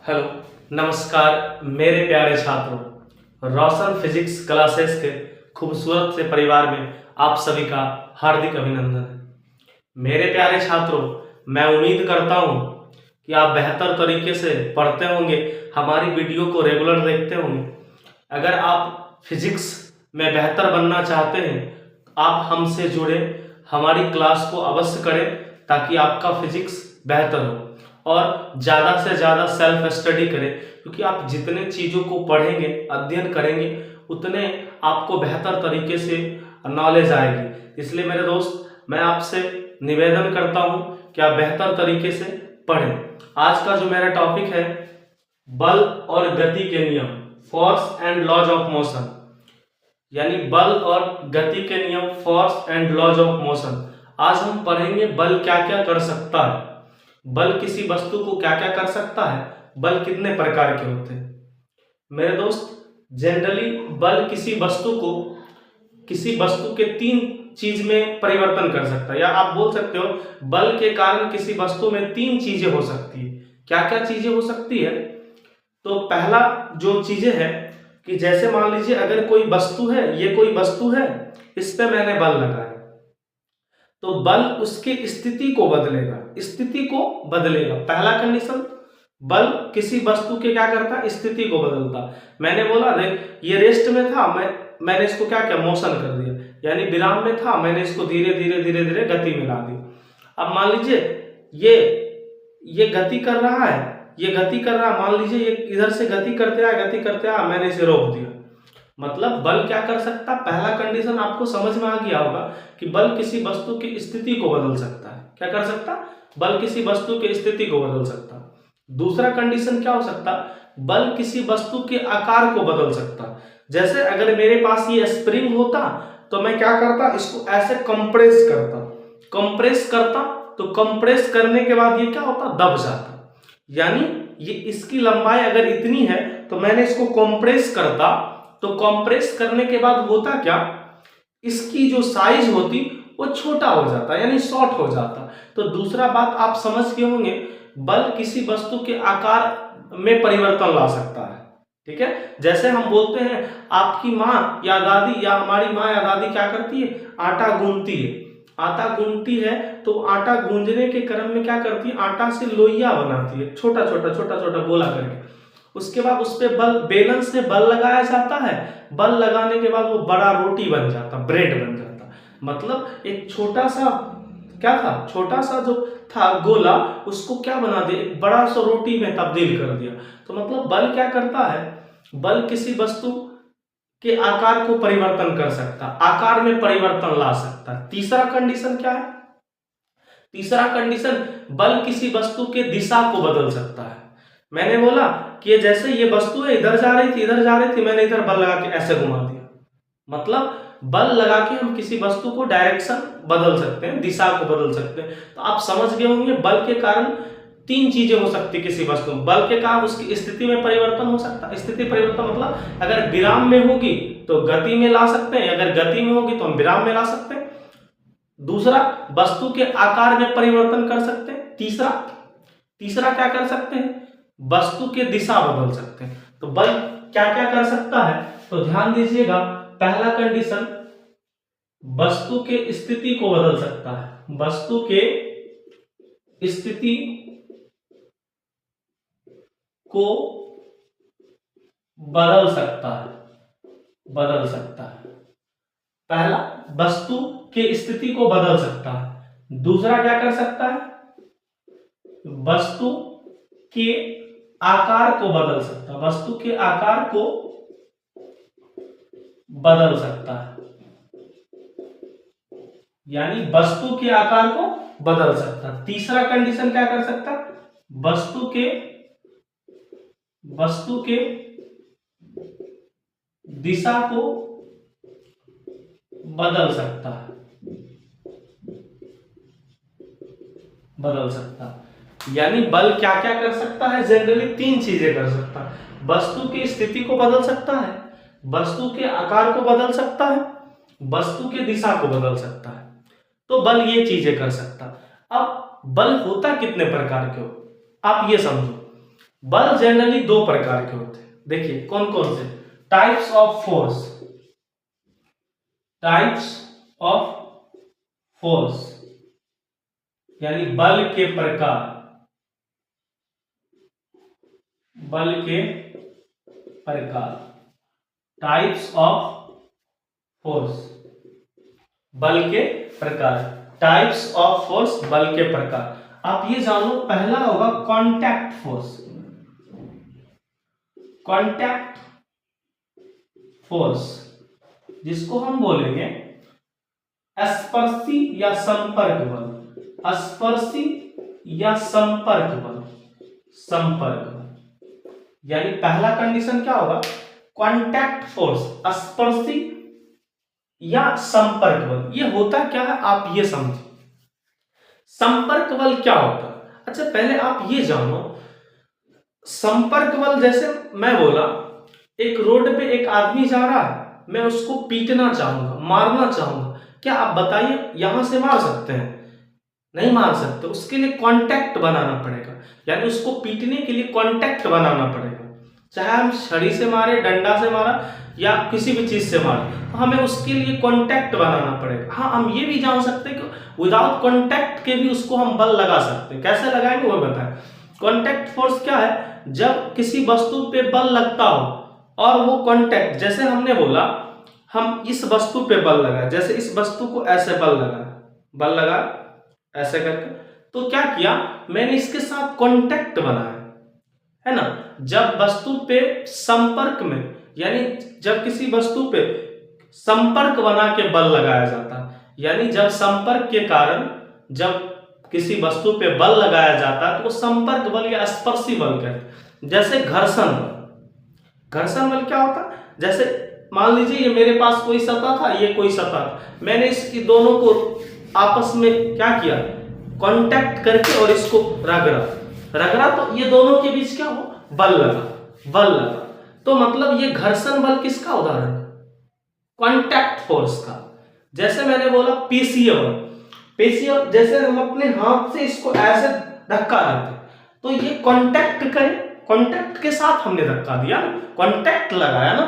Hello, नमस्कार मेरे प्यारे छात्रों। रोशन फिजिक्स क्लासेस के खूबसूरत से परिवार में आप सभी का हार्दिक अभिनंदन है। मेरे प्यारे छात्रों, मैं उम्मीद करता हूँ कि आप बेहतर तरीके से पढ़ते होंगे, हमारी वीडियो को रेगुलर देखते होंगे। अगर आप फिजिक्स में बेहतर बनना चाहते हैं, आप हमसे जुड़े, हमारी क्लास को अवश्य करें ताकि आपका फिजिक्स बेहतर हो और ज़्यादा से ज़्यादा सेल्फ स्टडी करें, क्योंकि आप जितने चीज़ों को पढ़ेंगे, अध्ययन करेंगे, उतने आपको बेहतर तरीके से नॉलेज आएगी। इसलिए मेरे दोस्त, मैं आपसे निवेदन करता हूँ कि आप बेहतर तरीके से पढ़ें। आज का जो मेरा टॉपिक है, बल और गति के नियम, force and laws of motion, यानी बल और गति के नियम, force and laws of motion. आज हम पढ़ेंगे बल क्या क्या कर सकता है, बल किसी वस्तु को क्या क्या कर सकता है, बल कितने प्रकार के होते हैं। मेरे दोस्त, जनरली बल किसी वस्तु के तीन चीज में परिवर्तन कर सकता है, या आप बोल सकते हो बल के कारण किसी वस्तु में तीन चीजें हो सकती है। क्या क्या चीजें हो सकती है? तो पहला जो चीजें है कि जैसे मान लीजिए अगर कोई वस्तु है, ये कोई वस्तु है, इस पे मैंने बल लगाया, तो बल उसकी स्थिति को बदलेगा। पहला कंडीशन, बल किसी वस्तु के क्या करता है, स्थिति को बदलता। मैंने बोला देख, ये रेस्ट में था, मैंने इसको क्या किया, मोशन कर दिया, यानी विराम में था, मैंने इसको धीरे धीरे गति में ला दिया। अब मान लीजिए ये गति कर रहा है, मान लीजिए ये इधर से गति करते आया, मैंने इसे रोक दिया। मतलब बल क्या कर सकता है? पहला कंडीशन आपको समझ में आ गया होगा कि बल किसी वस्तु की स्थिति को बदल सकता है। क्या कर सकता? बल किसी वस्तु की स्थिति को बदल सकता है। दूसरा कंडीशन क्या हो सकता? बल किसी वस्तु के आकार को बदल सकता। जैसे अगर मेरे पास ये स्प्रिंग होता तो मैं क्या करता, इसको ऐसे कंप्रेस करता, तो कंप्रेस करने के बाद ये क्या होता, दब जाता। यानी ये इसकी लंबाई अगर इतनी है तो मैंने इसको कंप्रेस करता, तो कंप्रेस करने के बाद होता क्या, इसकी जो साइज होती वो छोटा हो जाता, यानी शॉर्ट हो जाता। तो दूसरा बात आप समझ गए होंगे, बल किसी वस्तु के आकार में परिवर्तन ला सकता है। ठीक है, जैसे हम बोलते हैं आपकी माँ या दादी, या हमारी माँ या दादी क्या करती है, आटा गूंथती है, तो आटा गूंजने के क्रम में क्या करती है, आटा से लोइया बनाती है, छोटा छोटा गोला करके। उसके बाद उस पे बेलन से बल लगाया जाता है, बल लगाने के बाद वो बड़ा रोटी बन जाता, ब्रेड बन जाता। मतलब एक छोटा सा जो था गोला, उसको क्या बना दिया, एक बड़ा सा रोटी में तब्दील कर दिया। तो मतलब बल क्या करता है, बल किसी वस्तु के आकार को परिवर्तन कर सकता, आकार में परिवर्तन ला सकता। तीसरा कंडीशन क्या है? तीसरा कंडीशन, बल किसी वस्तु के दिशा को बदल सकता है। मैंने बोला कि जैसे ये वस्तु है, इधर जा रही थी, मैंने इधर बल लगा के ऐसे घुमा दिया। मतलब बल लगा के हम किसी वस्तु को डायरेक्शन बदल सकते हैं, दिशा को बदल सकते हैं। तो आप समझ गए होंगे बल के कारण तीन चीजें हो सकती किसी वस्तु में। बल के कारण उसकी स्थिति में परिवर्तन हो सकता है। स्थिति परिवर्तन मतलब अगर विराम में होगी तो गति में ला सकते हैं, अगर गति में होगी तो हम विराम में ला सकते हैं। दूसरा, वस्तु के आकार में परिवर्तन कर सकते हैं। तीसरा क्या कर सकते हैं, वस्तु के दिशा बदल सकते हैं। तो बल क्या क्या कर सकता है, तो ध्यान दीजिएगा। पहला कंडीशन, वस्तु के स्थिति को बदल सकता है, वस्तु के स्थिति को बदल सकता है। पहला, वस्तु के स्थिति को बदल सकता है। दूसरा क्या कर सकता है, वस्तु के आकार को बदल सकता है, वस्तु के आकार को बदल सकता है, यानी वस्तु के आकार को बदल सकता है। तीसरा कंडीशन क्या कर सकता है, वस्तु के दिशा को बदल सकता है। यानी बल क्या क्या कर सकता है, जनरली तीन चीजें कर सकता है। वस्तु की स्थिति को बदल सकता है, वस्तु के आकार को बदल सकता है, वस्तु के दिशा को बदल सकता है। तो बल ये चीजें कर सकता। अब बल होता कितने प्रकार के हो, आप ये समझो। बल जनरली दो प्रकार के होते हैं। देखिए कौन कौन से types of force, types of force यानी बल के प्रकार, बल के प्रकार, टाइप्स ऑफ फोर्स, बल के प्रकार, टाइप्स ऑफ फोर्स, बल के प्रकार। आप ये जानो, पहला होगा कांटेक्ट फोर्स, कांटेक्ट फोर्स जिसको हम बोलेंगे स्पर्शी या संपर्क बल, स्पर्शी या संपर्क बल, संपर्क बल। यानी पहला कंडीशन क्या होगा, कांटेक्ट फोर्स, स्पर्शी या संपर्क बल। ये होता क्या है आप ये समझिए, संपर्क बल क्या होता है। अच्छा पहले आप ये जानो, संपर्क बल जैसे मैं बोला, एक रोड पे एक आदमी जा रहा है, मैं उसको पीटना चाहूंगा, मारना चाहूंगा, क्या आप बताइए यहां से मार सकते हैं? नहीं मार सकते। उसके लिए कांटेक्ट बनाना पड़ेगा, यानी उसको पीटने के लिए कांटेक्ट बनाना पड़ेगा। चाहे हम छड़ी से मारे, डंडा से मारा या किसी भी चीज से मारे, तो हमें उसके लिए कांटेक्ट बनाना पड़ेगा। हाँ, हम ये भी जान सकते हैं कि विदाउट कांटेक्ट के भी उसको हम बल लगा सकते हैं। कैसे लगाएंगे वो बताएं। कांटेक्ट फोर्स क्या है, जब किसी वस्तु पे बल लगता हो और वो कांटेक्ट, जैसे हमने बोला हम इस वस्तु पे बल लगा, जैसे इस वस्तु को ऐसे बल लगा ऐसे करके, तो क्या किया मैंने इसके साथ कांटेक्ट बनाया, है ना। जब वस्तु पे संपर्क में, यानी जब किसी वस्तु पे संपर्क बना के बल लगाया जाता है, यानी जब संपर्क के कारण जब किसी वस्तु पे बल लगाया जाता है तो वो संपर्क बल या स्पर्शी बल कहते हैं। जैसे घर्षण बल, घर्षण बल क्या होता है, जैसे मान लीजिए ये मेरे पास कोई सतह था, ये कोई सतह था, मैंने इसकी दोनों को आपस में क्या किया, कांटेक्ट करके और इसको रगड़ा, तो ये दोनों के बीच क्या हो, बल लगा। तो मतलब ये घर्षण बल किसका उदाहरण है, कांटेक्ट फोर्स का। जैसे मैंने बोला पेशीय बल, पेशीय जैसे हम अपने हाथ से इसको ऐसे धक्का देते, तो ये कांटेक्ट करे, कांटेक्ट के साथ हमने धक्का दिया, कांटेक्ट लगाया ना,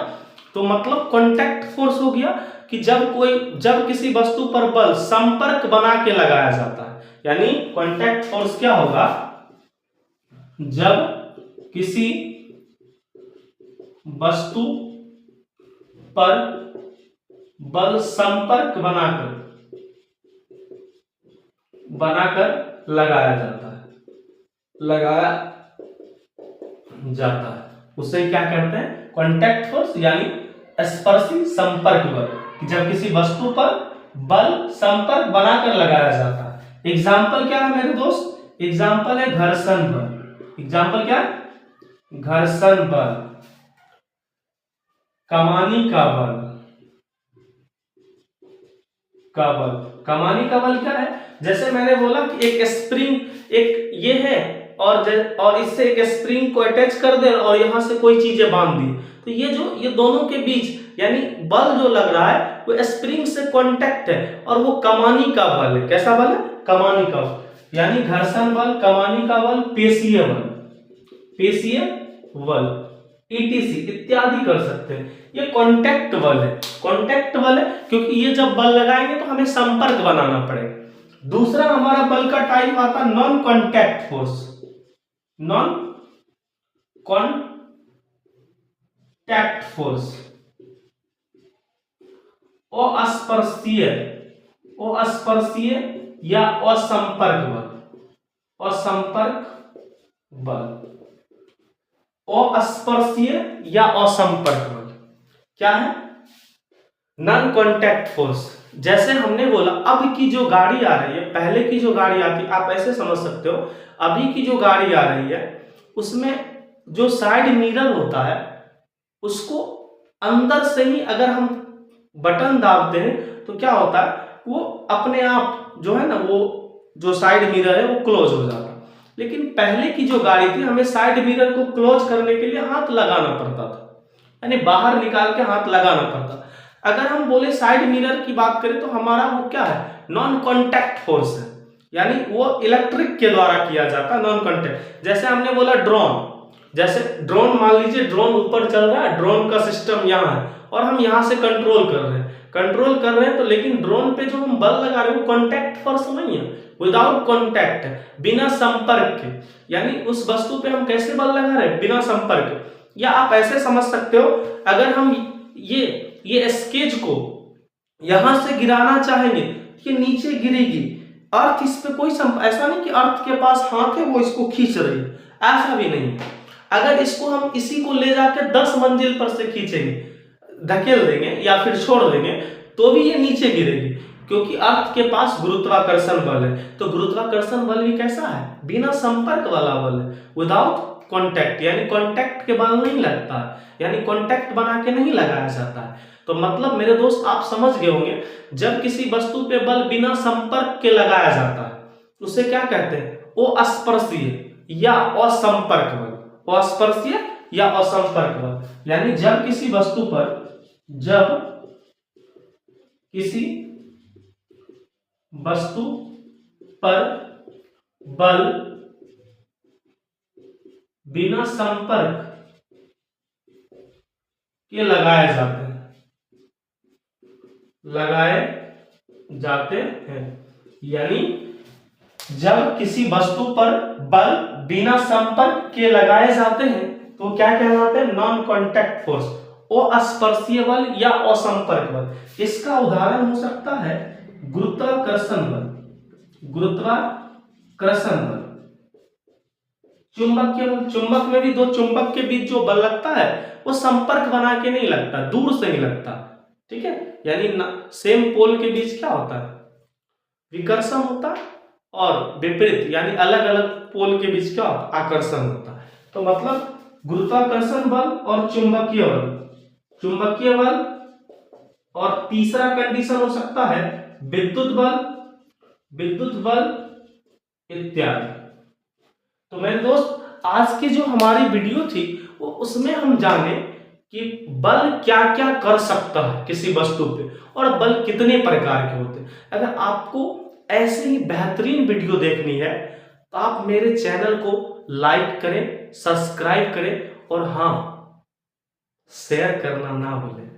तो मतलब कांटेक्ट फोर्स हो गया कि जब किसी वस्तु पर बल संपर्क बना के लगाया जाता है, यानी कांटेक्ट फोर्स क्या होगा, जब किसी वस्तु पर बल संपर्क बनाकर लगाया जाता है, उसे क्या कहते हैं, कांटेक्ट फोर्स, यानी स्पर्शी संपर्क बल। जब किसी वस्तु पर बल संपर्क बनाकर लगाया जाता है। एग्जाम्पल क्या है मेरे दोस्त, एग्जाम्पल है घर्षण बल। एग्जाम्पल क्या है, घर्षण बल, कमानी का बल, कमानी का बल क्या है, जैसे मैंने बोला कि एक स्प्रिंग, एक ये है और इससे एक स्प्रिंग को अटैच कर दे और यहां से कोई चीजें बांध दी, तो ये दोनों के बीच यानी बल जो लग रहा है वो स्प्रिंग से कांटेक्ट है और वो कमानी का बल है। कैसा बल है, कमानी का बल, यानी घर्षण बल, कमानी का बल, पेशीय बल ईटीसी इत्यादि कर सकते हैं। ये कांटेक्ट बल है, क्योंकि ये जब बल लगाएंगे तो हमें संपर्क बनाना पड़ेगा। दूसरा हमारा बल का टाइप आता है non contact force, non contact force, अस्पर्शीय या असंपर्क बल, अस्पर्शीय या असंपर्क बल क्या है, नॉन कांटेक्ट फोर्स। जैसे हमने बोला अब की जो गाड़ी आ रही है, पहले की जो गाड़ी आती, आप ऐसे समझ सकते हो, अभी की जो गाड़ी आ रही है उसमें जो साइड मिरर होता है उसको अंदर से ही अगर हम बटन दाबते हैं तो क्या होता है, वो अपने आप जो है ना, वो जो साइड मिरर है वो क्लोज हो जाता है। लेकिन पहले की जो गाड़ी थी हमें साइड मिरर को क्लोज करने के लिए हाथ लगाना पड़ता था, यानी बाहर निकाल के हाथ लगाना पड़ता। अगर हम बोले साइड मिरर की बात करें तो हमारा वो क्या है, नॉन कांटेक्ट फोर्स है, यानी वो इलेक्ट्रिक के द्वारा किया जाता है, नॉन कांटेक्ट। जैसे हमने बोला जैसे ड्रोन, मान लीजिए ड्रोन ऊपर चल रहा है, ड्रोन का सिस्टम यहाँ है और हम यहाँ से कंट्रोल कर रहे हैं, तो लेकिन ड्रोन पे जो हम बल लगा रहे हैं वो कॉन्टैक्ट फोर्स नहीं है, विदाउट कॉन्टैक्ट है, बिना संपर्क के। यानी उस वस्तु पे हम कैसे बल लगा रहे हैं? बिना संपर्क। या आप ऐसे समझ सकते हो, अगर हम ये स्केच को यहां से गिराना चाहेंगे, ये नीचे गिरेगी, अर्थ इस पे कोई ऐसा नहीं कि अर्थ के पास हाथ है वो इसको खींच रही है, ऐसा भी नहीं। अगर इसको हम इसी को ले जाकर 10 मंजिल पर से खींचेंगे, धकेल देंगे या फिर छोड़ देंगे, तो भी ये नीचे गिरेगी, क्योंकि अर्थ के पास गुरुत्वाकर्षण बल है। तो गुरुत्वाकर्षण बल भी कैसा है? बिना संपर्क वाला बल है, विदाउट कॉन्टैक्ट, यानी कॉन्टैक्ट के बल नहीं लगता है, यानी कॉन्टैक्ट बना के नहीं लगाया जाता है। तो मतलब मेरे दोस्त आप समझ गए होंगे, जब किसी वस्तु पे बल बिना संपर्क के लगाया जाता है उसे क्या कहते हैं? वो अस्पर्शीय या असंपर्क बल, अस्पर्शीय या असंपर्क बल। यानी जब किसी वस्तु पर बल बिना संपर्क के लगाए जाते हैं, यानी जब किसी वस्तु पर बल बिना संपर्क के लगाए जाते हैं तो क्या कहलाते हैं? नॉन कॉन्टैक्ट फोर्स, वो अस्पर्शीय बल या असंपर्क बल। इसका उदाहरण हो सकता है गुरुत्वाकर्षण बल, चुंबकीय बल। चुंबक में भी दो चुंबक के बीच जो बल लगता है वो संपर्क बना के नहीं लगता, दूर से ही लगता, ठीक है। यानी सेम पोल के बीच क्या होता है? विकर्षण होता है, और विपरीत यानी अलग अलग पोल के बीच क्या होता है? आकर्षण होता है। तो मतलब गुरुत्वाकर्षण बल और चुंबकीय बल, और तीसरा कंडीशन हो सकता है विद्युत बल इत्यादि। तो मेरे दोस्त आज की जो हमारी वीडियो थी वो उसमें हम जाने कि बल क्या क्या कर सकता है किसी वस्तु पे, और बल कितने प्रकार के होते हैं। अगर आपको ऐसे ही बेहतरीन वीडियो देखनी है तो आप मेरे चैनल को लाइक करें, सब्सक्राइब करें, और हाँ, शेयर करना ना भूलें।